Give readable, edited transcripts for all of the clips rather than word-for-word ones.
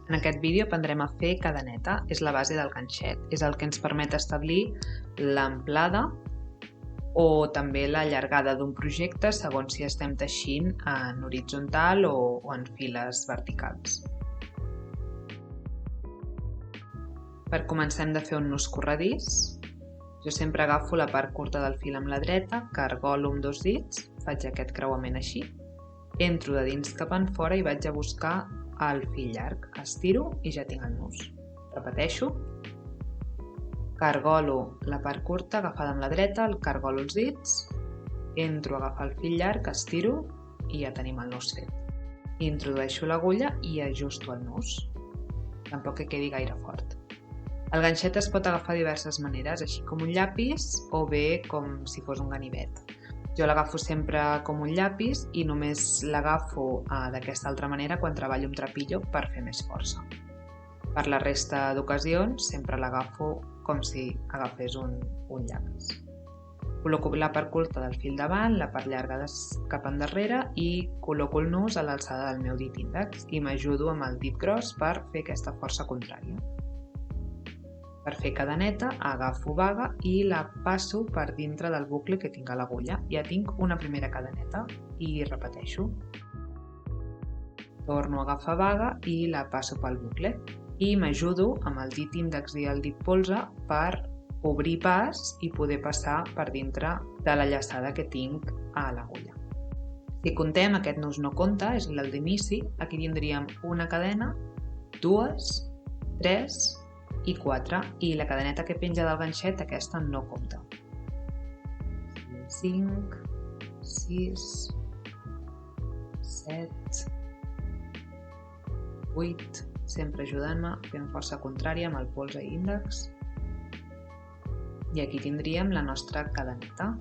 En aquest vídeo aprendrem a fer cadeneta, és la base del ganxet, és el que ens permet establir l'amplada o també la llargada d'un projecte segons si estem teixint en horitzontal o en files verticals. Per començar hem de fer un nus corredís. Jo sempre agafo la part curta del fil amb la dreta, cargolo amb 2 dits, faig aquest creuament així, entro de dins cap enfora i vaig a buscar el fil llarg, estiro i ja tinc el nus. Repeteixo, cargolo la part curta agafada amb la dreta, el cargolo els dits, entro a agafar el fil llarg, estiro i ja tenim el nus fet. Introdueixo l'agulla i ajusto el nus, tampoc que quedi gaire fort. El ganxet es pot agafar de diverses maneres, així com un llapis o bé com si fos un ganivet. Jo l'agafo sempre com un llapis i només l'agafo d'aquesta altra manera quan treballo amb trapillo per fer més força. Per la resta d'ocasions sempre l'agafo com si agafés un llapis. Col·loco la part curta del fil davant, la part llarga cap endarrere i col·loco el nus a l'alçada del meu dit índex i m'ajudo amb el dit gros per fer aquesta força contrària. Per fer cadeneta agafo baga i la passo per dintre del bucle que tinc a l'agulla. Ja tinc una primera cadeneta i repeteixo. Torno a agafar baga i la passo pel bucle i m'ajudo amb el dit índex i el dit polze per obrir pas i poder passar per dintre de la llaçada que tinc a l'agulla. Si contem, aquest nus no compta, és el d'inici. Aquí tindríem una cadena, 2, 3 i 4, i la cadeneta que penja del ganxet, aquesta no compta. 5, 6, 7, 8, sempre ajudant-me, fent força contrària amb el polze i índex. I aquí tindríem la nostra cadeneta.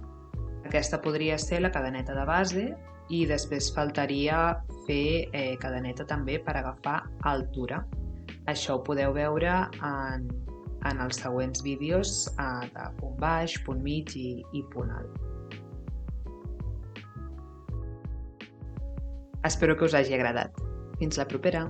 Aquesta podria ser la cadeneta de base i després faltaria fer cadeneta també per agafar altura. Això ho podeu veure en els següents vídeos de punt baix, punt mig i punt alt. Espero que us hagi agradat. Fins la propera!